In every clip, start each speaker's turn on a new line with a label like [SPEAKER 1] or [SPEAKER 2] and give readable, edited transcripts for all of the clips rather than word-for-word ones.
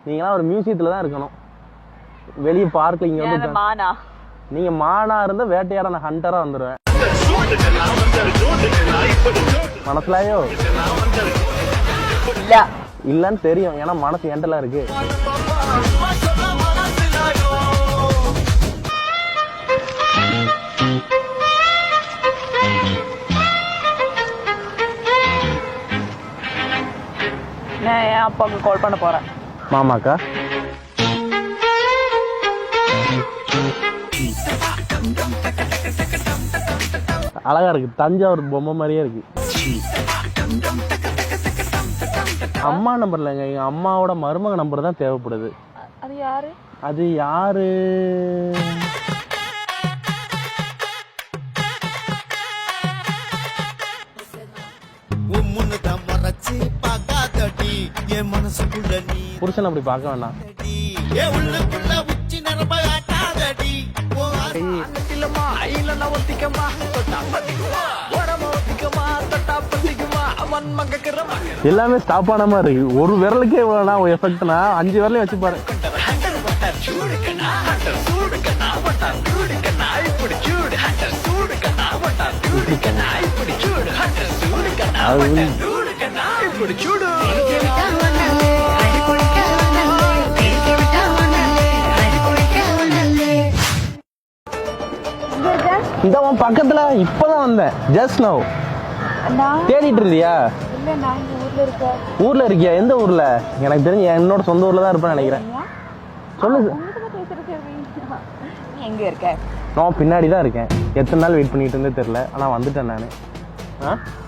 [SPEAKER 1] நீங்களாம் ஒரு மியூசியத்துல தான் இருக்கணும். வெளியே பார்க்கல இங்க வந்து
[SPEAKER 2] மானா.
[SPEAKER 1] நீங்க மானா இருந்தா வேட்டையாட நான் ஹண்டரா வந்துடுவேன். மனசுலாயோ
[SPEAKER 2] இல்ல
[SPEAKER 1] இல்லன்னு தெரியும். ஏன்னா மனசு எண்டலா இருக்கு.
[SPEAKER 2] நான் என் அப்பாவுக்கு கால் பண்ண போறேன்.
[SPEAKER 1] மாமாக்கா அழகா இருக்கு. தஞ்சாவூர் பொம்மை மாதிரியே இருக்கு. அம்மா நம்பர் இல்லைங்க, எங்க அம்மாவோட மருமக நம்பர் தான் தேவைப்படுது.
[SPEAKER 2] அது யாரு?
[SPEAKER 1] அது யாரு? புருஷன் அப்படி பார்க்க வேண்டாம். எல்லாமே ஸ்டாப் ஆன மாதிரி இருக்கு. ஒரு விரலுக்கே இவ்வளவுனா எஃபெக்ட்னா 5 விரலையும் வச்சு பாரு. இந்த பக்கத்துல இப்பதான் வந்தேன். Just now. தேடிட்டு இருந்தியா? ஊர்ல இருக்கியா? எந்த ஊர்ல? எனக்கு தெரிஞ்சு என்னோட சொந்த ஊர்ல தான் இருப்பேன்னு நினைக்கிறேன். சொல்லு.
[SPEAKER 2] எங்க இருக்க?
[SPEAKER 1] நான் பின்னாடி தான் இருக்கேன். எத்தனை நாள் வெயிட் பண்ணிட்டு இருந்தே தெரியல. ஆனா வந்துட்டேன் நானு.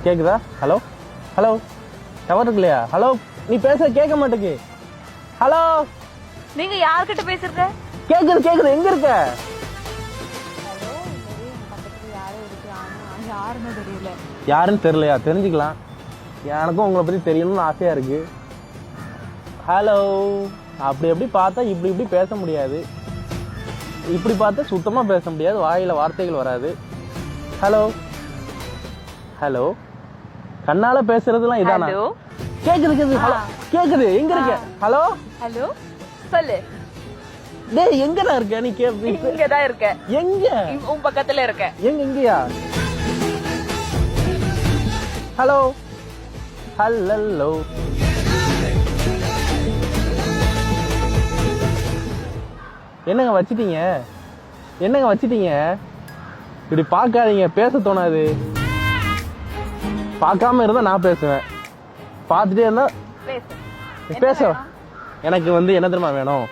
[SPEAKER 1] கேக்குதா? ஹலோ ஹலோ டவர் இருக்குல்லையா? ஹலோ நீ பேச கேட்க மாட்டேக்கு. ஹலோ
[SPEAKER 2] நீங்க யார்கிட்ட பேசுறீங்க?
[SPEAKER 1] கேக்குது கேக்குது. எங்க இருக்க? யாருன்னு தெரியலையா? தெரிஞ்சுக்கலாம். எனக்கும் உங்களை பத்தி தெரியணும்னு ஆசையா இருக்கு. ஹலோ அப்படி எப்படி பார்த்தா இப்படி இப்படி பேச முடியாது. இப்படி பார்த்தா சுத்தமா பேச முடியாது. வாயில வார்த்தைகள் வராது. ஹலோ ஹலோ கண்ணால பேசுறதுலாம் இதானா? கேக்குது கேக்குது. ஹலோ கேக்குது. எங்க இருக்க? ஹலோ
[SPEAKER 2] ஹலோ சொல்லு.
[SPEAKER 1] டேய் எங்கடா இருக்க நீ?
[SPEAKER 2] இங்க தான் இருக்க.
[SPEAKER 1] எங்க?
[SPEAKER 2] உன் பக்கத்துல இருக்க.
[SPEAKER 1] எங்க? இங்கயா? ஹலோ ஹலோ என்னங்க வச்சிட்டீங்க? என்னங்க வச்சிட்டீங்க? இப்படி பார்க்காதீங்க. பேச தோணாது. பார்க்காம இருந்தா நான் பேசுவேன். பார்த்துட்டே இருந்தா பேச. எனக்கு வந்து என்ன தெரியுமா வேணும்?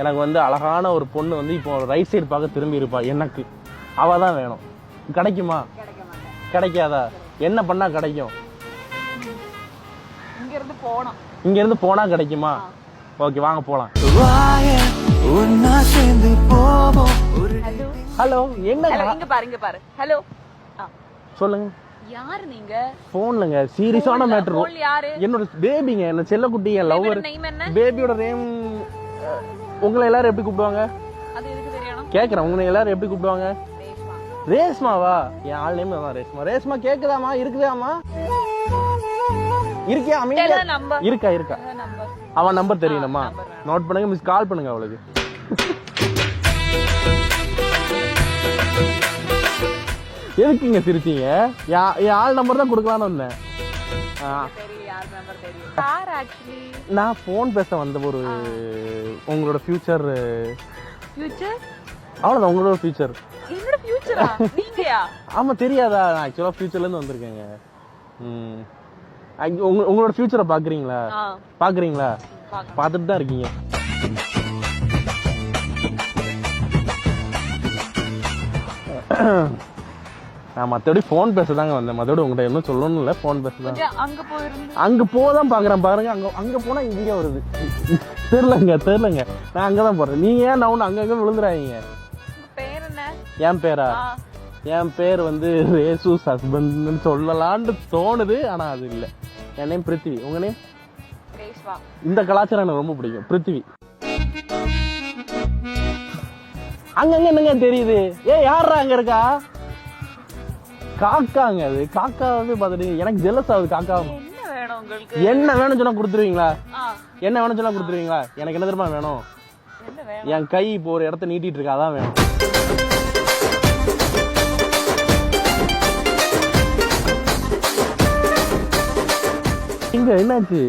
[SPEAKER 1] எனக்கு வந்து அழகான ஒரு பொண்ணு வந்து இப்போ ரைட் சைடு பார்க்க திரும்பி இருப்பா. எனக்கு அவ தான் வேணும். கிடைக்குமா? கிடைக்காதா? என்ன பண்ணா கிடைக்கும்? இங்க இருந்து போனா கிடைக்குமா? ஓகே வாங்க போலாம். ஹலோ என்ன?
[SPEAKER 2] இங்க பாரு. ஹலோ
[SPEAKER 1] சொல்லுங்க.
[SPEAKER 2] யாரு நீங்க?
[SPEAKER 1] போன்லங்க சீரியஸான மேட்டர். என்னோட பேபிங்க, என்ன செல்லக்குட்டி, என் லவ்வர். பேபியோட நேம் உங்களை எல்லாரும் எப்படி கூப்பிடுவாங்க?
[SPEAKER 2] அது எதுக்கு தெரியணும்?
[SPEAKER 1] கேக்குறேன். உங்களை எல்லாரும் எப்படி கூப்பிடுவாங்க? ரேஷ்மாவா? என் ஆள் நேம் தான் ரேஷ்மா. ரேஷ்மா கேக்குதாமா? இருக்குதாமா? இருக்கியா? இருக்கா இருக்கா? அவன் நம்பர் தெரியணுமா? நோட் பண்ணுங்க. மிஸ் கால் பண்ணுங்க அவளுக்கு. எதுக்குங்க சிரிச்சீங்க? என் ஆள் நம்பர் தான் கொடுக்கலான்னு வந்தேன். நான் போன் பேச வந்த ஒரு உங்களோட ஃபியூச்சர். அவ்வளவுதான் உங்களோட ஃபியூச்சர்.
[SPEAKER 2] என்னோட ஃபியூச்சரா? நீங்கயா? ஆமா
[SPEAKER 1] தெரியாதா? நான் ஆக்சுவலா ஃபியூச்சர்ல இருந்து வந்திருக்கேங்க. உங்களோட ஃபியூச்சரை பாக்குறீங்களா? பாக்குறீங்களா? பாத்துட்டு தான் இருக்கீங்க. நான் மத்தபடி போன் பேசதாங்க வந்தேன். மத்தபடி உங்கள்கிட்ட என்ன சொல்லணும் இல்ல. போன் பேசதான். அங்க போதான் பாக்குறேன். பாருங்க அங்க போனா இங்க வருது. தெரியலங்க. நான் அங்கதான் போறேன். நீங்க ஏன் நான் அங்க விழுந்துறாங்க? என் பேரா? என் பேர் வந்து ரேசூஸ் ஹஸ்பண்ட் சொல்லலான்னு தோணுது. ஆனா அது இல்ல. என் நேம் பிருத்திவி. உங்க நேம்? இந்த கலாச்சாரம் எனக்கு ரொம்ப பிடிக்கும். பிருத்திவி. அங்கங்க என்னங்க தெரியுது? யாரா அங்க இருக்கா? காக்காங்க. அது காக்கா வந்து பாத்துட்டு எனக்கு ஜெலஸ் ஆகுது. காக்கா
[SPEAKER 2] உங்களுக்கு
[SPEAKER 1] என்ன வேணும் சொன்னா கொடுத்துருவீங்களா?
[SPEAKER 2] ஆ,
[SPEAKER 1] என்ன வேணும் சொன்னா கொடுத்துருவீங்களா? எனக்கு என்ன தெரியுமா வேணும்?
[SPEAKER 2] என்ன வேணும்?
[SPEAKER 1] என் கை இப்போ ஒரு இடத்த நீட்டிட்டு இருக்கா, அதான் வேணும். இங்க என்னாச்சு?